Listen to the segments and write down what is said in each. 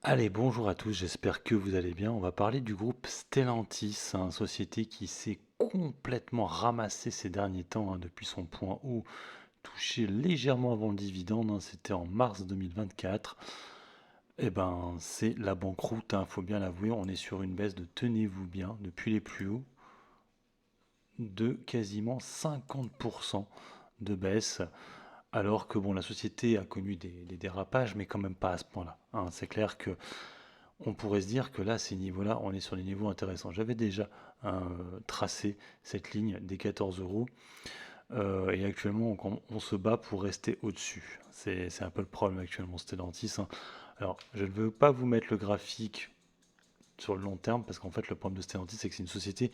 Allez, bonjour à tous, j'espère que vous allez bien. On va parler du groupe Stellantis, une société qui s'est complètement ramassée ces derniers temps depuis son point haut, touché légèrement avant le dividende, c'était en mars 2024. Eh ben, c'est la banqueroute, faut bien l'avouer, on est sur une baisse de, tenez-vous bien, depuis les plus hauts, de quasiment 50% de baisse, alors que bon, la société a connu des dérapages, mais quand même pas à ce point-là. C'est clair que on pourrait se dire que là, ces niveaux-là, on est sur des niveaux intéressants. J'avais déjà tracé cette ligne des 14 euros et actuellement, on se bat pour rester au-dessus. C'est un peu le problème actuellement, Stellantis. Alors, je ne veux pas vous mettre le graphique sur le long terme parce qu'en fait, le problème de Stellantis, c'est que c'est une société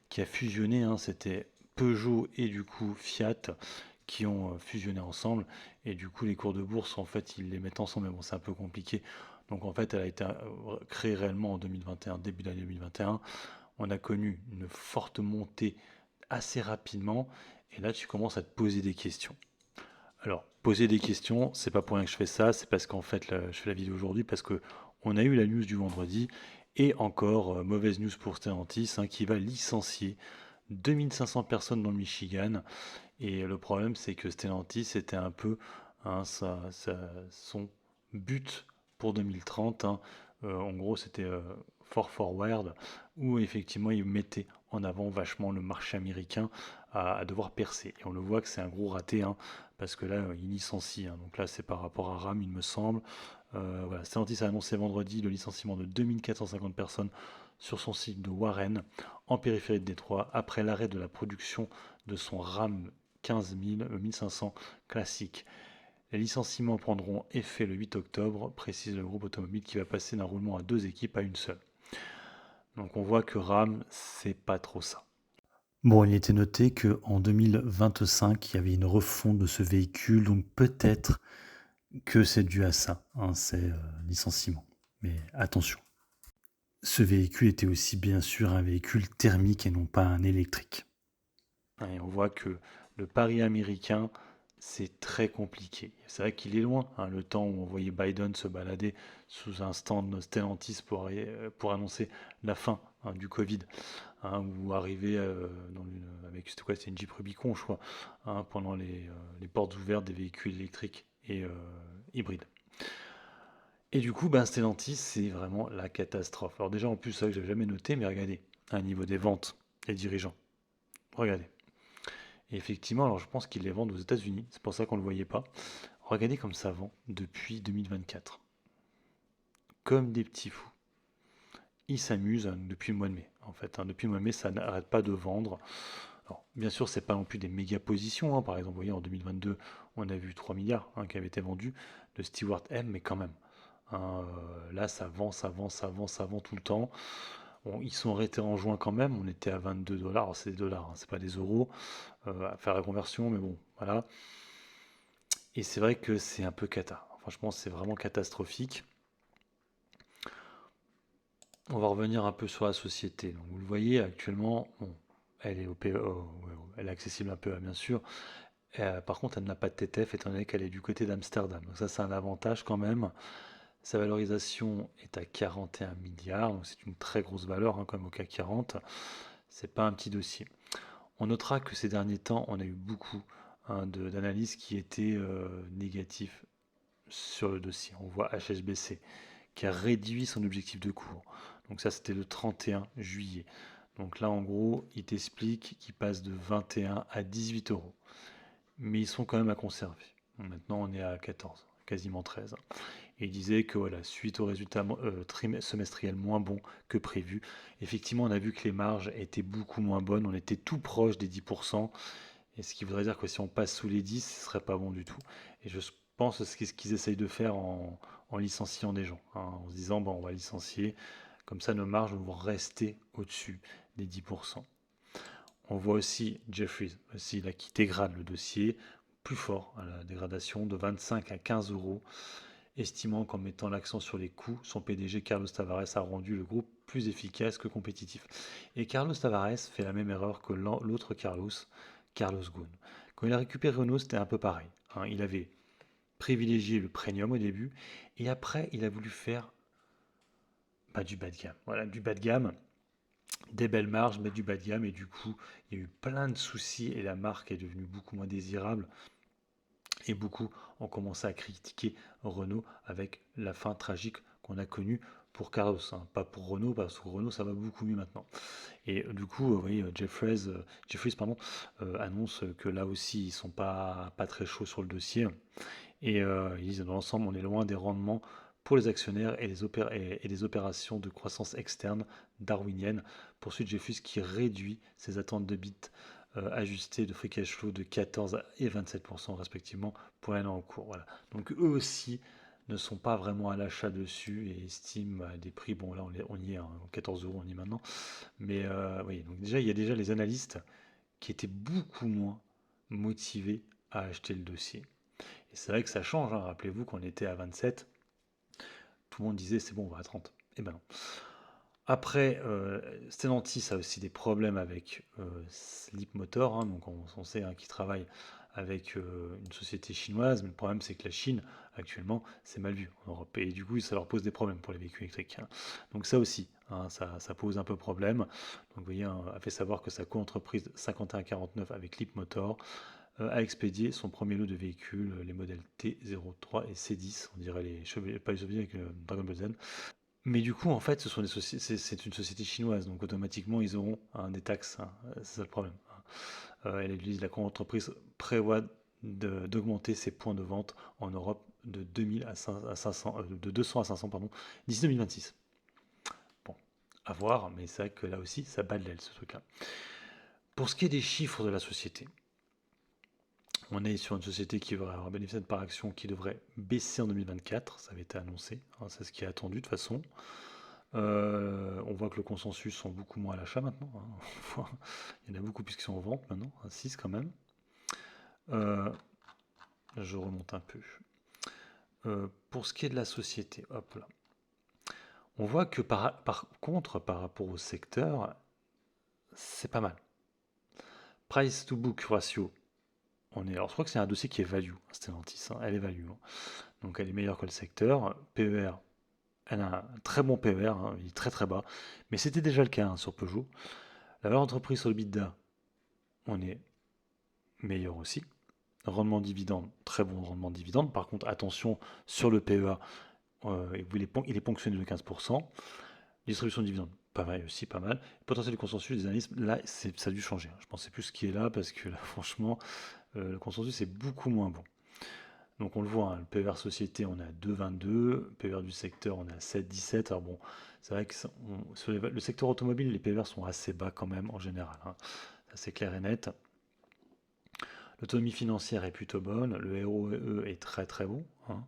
qui a fusionné. C'était Peugeot et du coup Fiat qui ont fusionné ensemble et du coup les cours de bourse en fait ils les mettent ensemble mais bon c'est un peu compliqué donc en fait elle a été créée réellement en 2021 début d'année 2021 on a connu une forte montée assez rapidement et là tu commences à te poser des questions alors poser des questions c'est pas pour rien que je fais ça c'est parce qu'en fait je fais la vidéo aujourd'hui parce que on a eu la news du vendredi et encore mauvaise news pour Stellantis qui va licencier 2500 personnes dans le Michigan et le problème, c'est que Stellantis, c'était un peu son but pour 2030. En gros, c'était For Forward, où effectivement, il mettait en avant vachement le marché américain à devoir percer. Et on le voit que c'est un gros raté, parce que là, il licencie. Donc là, c'est par rapport à RAM, il me semble. Voilà, Stellantis a annoncé vendredi le licenciement de 2450 personnes sur son site de Warren, en périphérie de Détroit, après l'arrêt de la production de son RAM 15 000, 1500 classique. Les licenciements prendront effet le 8 octobre, précise le groupe automobile qui va passer d'un roulement à deux équipes à une seule. Donc on voit que RAM, c'est pas trop ça. Bon, il était noté qu'en 2025, il y avait une refonte de ce véhicule, donc peut-être que c'est dû à ça, ces licenciements. Mais attention, ce véhicule était aussi bien sûr un véhicule thermique et non pas un électrique. Et on voit que le pari américain, c'est très compliqué. C'est vrai qu'il est loin, le temps où on voyait Biden se balader sous un stand Stellantis pour annoncer la fin du Covid, ou arriver avec, c'était quoi, c'était une Jeep Rubicon, je crois, pendant les portes ouvertes des véhicules électriques et hybrides. Et du coup, ben, Stellantis, c'est vraiment la catastrophe. Alors déjà, en plus, ça que j'avais jamais noté, mais regardez, à un niveau des ventes, les dirigeants, regardez. Et effectivement, alors je pense qu'ils les vendent aux États-Unis, c'est pour ça qu'on ne le voyait pas. Regardez comme ça vend depuis 2024. Comme des petits fous. Ils s'amusent depuis le mois de mai. En fait, depuis le mois de mai, ça n'arrête pas de vendre. Alors, bien sûr, c'est pas non plus des méga positions. Par exemple, vous voyez, en 2022, on a vu 3 milliards qui avaient été vendus de Stewart M, mais quand même. Là, ça vend, ça vend, ça vend, ça vend tout le temps. Bon, ils sont arrêtés en juin quand même. On était à 22 dollars. Alors, c'est des dollars, c'est pas des euros à faire la conversion, mais bon, voilà. Et c'est vrai que c'est un peu cata. Franchement, c'est vraiment catastrophique. On va revenir un peu sur la société. Donc, vous le voyez actuellement, bon, elle est elle est accessible un peu, bien sûr. Par contre, elle n'a pas de TTF étant donné qu'elle est du côté d'Amsterdam. Donc ça, c'est un avantage quand même. Sa valorisation est à 41 milliards, donc c'est une très grosse valeur, comme au CAC 40. C'est pas un petit dossier. On notera que ces derniers temps, on a eu beaucoup d'analyses qui étaient négatives sur le dossier. On voit HSBC qui a réduit son objectif de cours. Donc ça, c'était le 31 juillet. Donc là, en gros, il t'explique qu'il passe de 21 à 18 euros. Mais ils sont quand même à conserver. Maintenant, on est à 14, quasiment 13. Et il disait que voilà, suite aux résultats semestriels moins bons que prévu, effectivement, on a vu que les marges étaient beaucoup moins bonnes. On était tout proche des 10%. Et ce qui voudrait dire que si on passe sous les 10, ce serait pas bon du tout. Et je pense que c'est ce qu'ils essayent de faire en licenciant des gens, en se disant bon, on va licencier, comme ça nos marges vont rester au-dessus des 10%. On voit aussi Jeffries, aussi là, qui dégrade le dossier, plus fort à la dégradation de 25 à 15 euros, estimant qu'en mettant l'accent sur les coûts, son PDG Carlos Tavares a rendu le groupe plus efficace que compétitif. Et Carlos Tavares fait la même erreur que l'autre Carlos, Carlos Ghosn. Quand il a récupéré Renault, c'était un peu pareil. Il avait privilégié le premium au début, et après, il a voulu faire pas du bas de gamme. Voilà, du bas de gamme, des belles marges, mais du bas de gamme. Et du coup, il y a eu plein de soucis et la marque est devenue beaucoup moins désirable. Et beaucoup ont commencé à critiquer Renault avec la fin tragique qu'on a connue pour Carlos, hein. Pas pour Renault, parce que Renault ça va beaucoup mieux maintenant. Et du coup, vous voyez, Jeffries pardon, annonce que là aussi ils sont pas très chauds sur le dossier. Et ils disent dans l'ensemble, on est loin des rendements pour les actionnaires et des opérations de croissance externe darwinienne. Poursuit Jeffries qui réduit ses attentes de bits ajustées de free cash flow de 14 et 27% respectivement pour l'année en cours. Voilà. Donc eux aussi ne sont pas vraiment à l'achat dessus et estiment des prix, bon là on y est, hein, 14 euros on y est maintenant, mais oui, donc déjà il y a déjà les analystes qui étaient beaucoup moins motivés à acheter le dossier. Et c'est vrai que ça change, hein. Rappelez-vous qu'on était à 27, tout le monde disait c'est bon, on va à 30. Et ben non. Après, Stellantis a aussi des problèmes avec Sleep Motor, hein, donc on sait hein, qu'ils travaillent avec une société chinoise, mais le problème c'est que la Chine, actuellement, c'est mal vu en Europe, et du coup ça leur pose des problèmes pour les véhicules électriques, hein. Donc ça aussi, hein, ça pose un peu problème. Donc vous voyez, hein, a fait savoir que sa co-entreprise 5149 avec Leap Motor a expédié son premier lot de véhicules, les modèles T03 et C10, on dirait les chevaliers, pas les chevaliers avec Dragon Ball Z. Mais du coup, en fait, c'est une société chinoise, donc automatiquement, ils auront hein, des taxes, hein, c'est ça le problème, hein. La entreprise prévoit d'augmenter ses points de vente en Europe de 2000 à 500, de 200 à 500 pardon, d'ici 2026. Bon, à voir, mais c'est vrai que là aussi, ça bat de l'aile ce truc-là. Pour ce qui est des chiffres de la société, on est sur une société qui va avoir un bénéfice par action qui devrait baisser en 2024, ça avait été annoncé, hein, c'est ce qui est attendu de toute façon. On voit que le consensus sont beaucoup moins à l'achat maintenant, hein. Il y en a beaucoup plus qui sont en vente maintenant, à 6 quand même. Je remonte un peu. Pour ce qui est de la société, hop là. On voit que par contre, par rapport au secteur, c'est pas mal. Price to book ratio. Alors je crois que c'est un dossier qui est value, Stellantis, hein, elle est value, hein. Donc elle est meilleure que le secteur. PER, elle a un très bon PER, hein, il est très très bas, mais c'était déjà le cas hein, sur Peugeot. La valeur entreprise sur le EBITDA, on est meilleur aussi. Rendement dividende, très bon rendement dividende. Par contre, attention sur le PEA, il est ponctionné de 15%. Distribution de dividendes, pas mal aussi, pas mal. Potentiel de consensus des analystes, là, ça a dû changer, hein. Je ne pensais plus ce qui est là parce que là, franchement, le consensus est beaucoup moins bon. Donc on le voit, hein, le PER société, on est à 2,22, PER du secteur, on est à 7,17. Alors bon, c'est vrai que sur le secteur automobile, les PER sont assez bas quand même en général, hein. Ça c'est clair et net. L'autonomie financière est plutôt bonne, le ROE est très très bon, hein.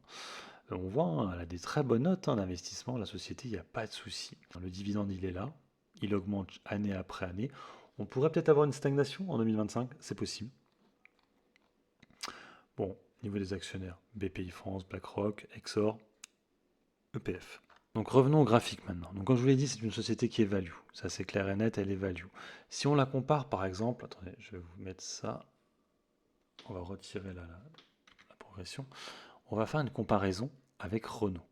On voit, hein, elle a des très bonnes notes hein, d'investissement, la société, il n'y a pas de souci. Le dividende, il est là, il augmente année après année. On pourrait peut-être avoir une stagnation en 2025, c'est possible. Bon, niveau des actionnaires, BPI France, BlackRock, Exor, EPF. Donc revenons au graphique maintenant. Donc comme je vous l'ai dit, c'est une société qui est value. Ça c'est clair et net, elle est value. Si on la compare par exemple, attendez, je vais vous mettre ça. On va retirer la progression. On va faire une comparaison avec Renault.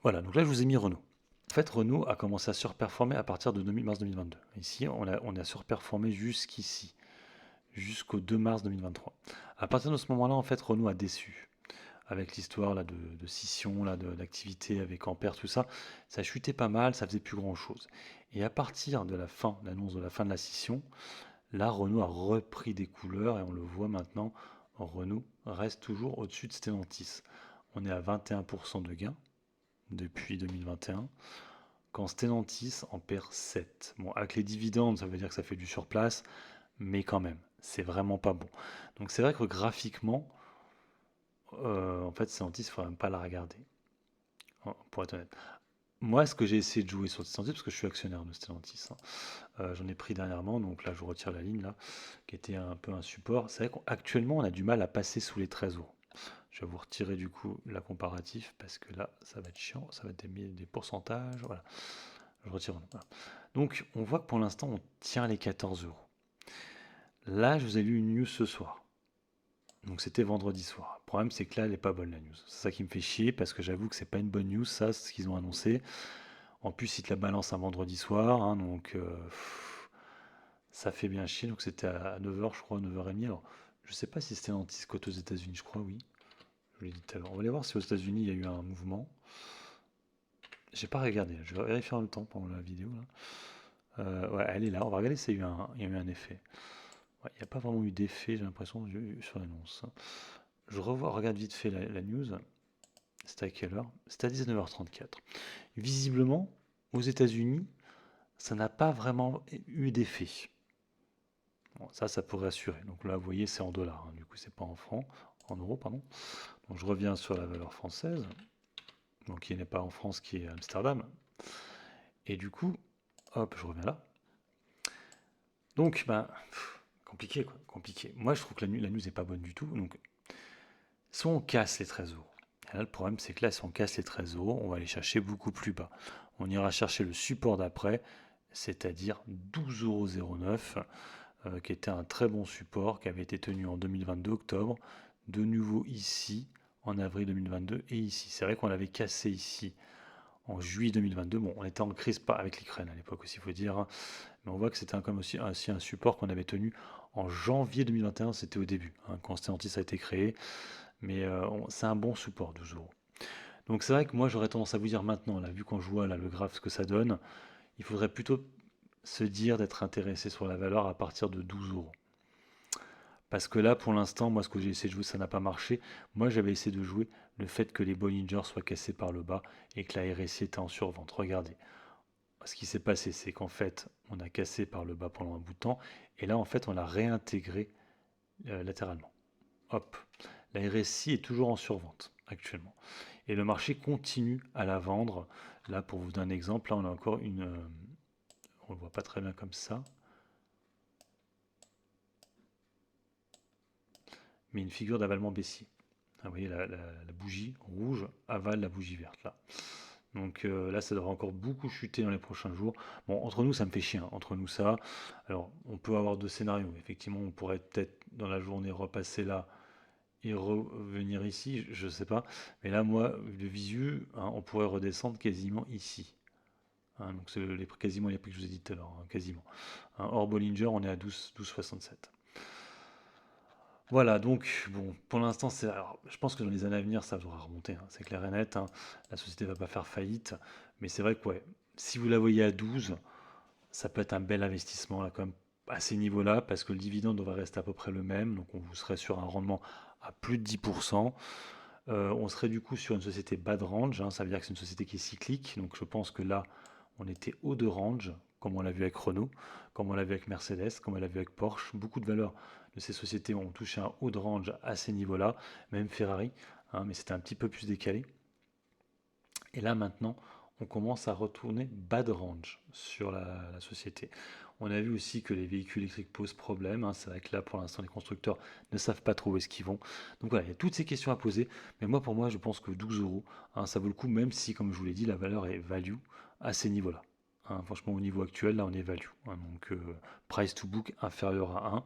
Voilà, donc là je vous ai mis Renault. En fait, Renault a commencé à surperformer à partir de mars 2022. Ici, on a surperformé jusqu'ici, jusqu'au 2 mars 2023. À partir de ce moment-là, en fait, Renault a déçu. Avec l'histoire là, de scission, là, d'activité avec Ampère, tout ça, ça chutait pas mal, ça faisait plus grand-chose. Et à partir de l'annonce de la fin de la scission, là, Renault a repris des couleurs et on le voit maintenant, Renault reste toujours au-dessus de Stellantis. On est à 21% de gains depuis 2021, quand Stellantis en perd 7. Bon, avec les dividendes, ça veut dire que ça fait du surplace, mais quand même, c'est vraiment pas bon. Donc c'est vrai que graphiquement, en fait, Stellantis, il ne faut même pas la regarder, pour être honnête. Moi, ce que j'ai essayé de jouer sur Stellantis, parce que je suis actionnaire de Stellantis, hein, j'en ai pris dernièrement, donc là, je retire la ligne, là, qui était un peu un support. C'est vrai qu'actuellement, on a du mal à passer sous les 13 euros. Je vais vous retirer du coup la comparatif, parce que là, ça va être chiant, ça va être des pourcentages, voilà. Je retire. Voilà. Donc, on voit que pour l'instant, on tient les 14 euros. Là, je vous ai lu une news ce soir. Donc c'était vendredi soir. Le problème c'est que là elle n'est pas bonne la news. C'est ça qui me fait chier parce que j'avoue que c'est pas une bonne news ça, c'est ce qu'ils ont annoncé. En plus, il te la balance un vendredi soir, hein, donc ça fait bien chier. Donc c'était à 9h, je crois, 9h30. Alors, je sais pas si c'était l'anti-Scott aux États-Unis, je crois, oui. Je l'ai dit tout à l'heure. On va aller voir si aux États-Unis il y a eu un mouvement. J'ai pas regardé, je vais vérifier en même temps pendant la vidéo là. Ouais, elle est là, on va regarder s'il y a eu un effet. Ouais, il n'y a pas vraiment eu d'effet, j'ai l'impression, sur l'annonce. Regarde vite fait la news. C'était à quelle heure? C'était à 19h34. Visiblement, aux États-Unis, ça n'a pas vraiment eu d'effet. Bon, ça pourrait assurer. Donc là, vous voyez, c'est en dollars, hein. Du coup, c'est pas en francs, en euros, pardon. Donc je reviens sur la valeur française, donc qui n'est pas en France, qui est à Amsterdam. Et du coup, hop, je reviens là. Donc, ben, compliqué quoi, compliqué. Moi, je trouve que la news n'est pas bonne du tout. Donc, soit on casse les 13 euros. Et là, le problème, c'est que là, si on casse les 13 euros, on va aller chercher beaucoup plus bas. On ira chercher le support d'après, c'est-à-dire 12,09 €, qui était un très bon support, qui avait été tenu en 2022 octobre, de nouveau ici, en avril 2022, et ici. C'est vrai qu'on l'avait cassé ici en juillet 2022. Bon, on était en crise pas avec l'Ukraine à l'époque aussi, il faut dire, hein. Mais on voit que c'était comme aussi un support qu'on avait tenu en janvier 2021, c'était au début, hein, quand Stellantis a été créé. Mais c'est un bon support, 12 euros. Donc c'est vrai que moi j'aurais tendance à vous dire maintenant, là, vu qu'on voit là, le graphe, ce que ça donne, il faudrait plutôt se dire d'être intéressé sur la valeur à partir de 12 euros. Parce que là, pour l'instant, moi, ce que j'ai essayé de jouer, ça n'a pas marché. Moi, j'avais essayé de jouer le fait que les Bollinger soient cassés par le bas et que la RSI était en survente. Regardez. Ce qui s'est passé, c'est qu'en fait, on a cassé par le bas pendant un bout de temps. Et là, en fait, on l'a réintégré latéralement. Hop. La RSI est toujours en survente actuellement. Et le marché continue à la vendre. Là, pour vous donner un exemple, là, on a encore une... on ne le voit pas très bien comme ça. Mais une figure d'avalement baissier. Ah, vous voyez, la bougie rouge avale la bougie verte, là. Donc là, ça devrait encore beaucoup chuter dans les prochains jours. Bon, entre nous, ça me fait chier, hein. Entre nous, ça. Alors, on peut avoir deux scénarios. Effectivement, on pourrait peut-être, dans la journée, repasser là et revenir ici, je sais pas. Mais là, moi, de visu, hein, on pourrait redescendre quasiment ici. Hein, donc c'est quasiment les prix que je vous ai dit tout à l'heure, hein, quasiment. Hein, hors Bollinger, on est à 12,67. Voilà, donc bon, pour l'instant, je pense que dans les années à venir, ça devra remonter, hein, c'est clair et net, hein. La société va pas faire faillite, mais c'est vrai que ouais, si vous la voyez à 12, ça peut être un bel investissement là, quand même, à ces niveaux-là, parce que le dividende devrait rester à peu près le même, donc on vous serait sur un rendement à plus de 10%. On serait du coup sur une société bas de range, hein, ça veut dire que c'est une société qui est cyclique, donc je pense que là, on était haut de range, comme on l'a vu avec Renault, comme on l'a vu avec Mercedes, comme on l'a vu avec Porsche. Beaucoup de valeurs de ces sociétés ont touché un haut de range à ces niveaux-là, même Ferrari, hein, mais c'était un petit peu plus décalé. Et là maintenant, on commence à retourner bas de range sur la société. On a vu aussi que les véhicules électriques posent problème, hein. C'est vrai que là, pour l'instant, les constructeurs ne savent pas trop où est-ce qu'ils vont. Donc voilà, il y a toutes ces questions à poser. Mais moi, pour moi, je pense que 12 euros, hein, ça vaut le coup, même si, comme je vous l'ai dit, la valeur est value à ces niveaux-là. Hein, franchement, au niveau actuel, là, on est value, hein. Donc, price to book inférieur à 1,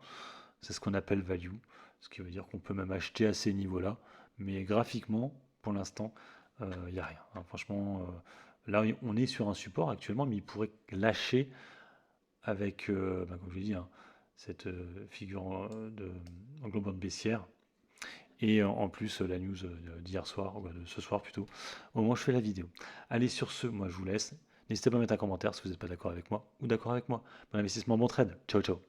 c'est ce qu'on appelle value. Ce qui veut dire qu'on peut même acheter à ces niveaux-là. Mais graphiquement, pour l'instant, il n'y a rien, hein. Franchement, là, on est sur un support actuellement, mais il pourrait lâcher avec, comme je l'ai dit, hein, cette figure de englobante baissière. Et en plus, la news d'hier soir, ou de ce soir plutôt, au moment où je fais la vidéo. Allez, sur ce, moi je vous laisse. N'hésitez pas à mettre un commentaire si vous n'êtes pas d'accord avec moi ou d'accord avec moi. Bon investissement, bon trade. Ciao, ciao.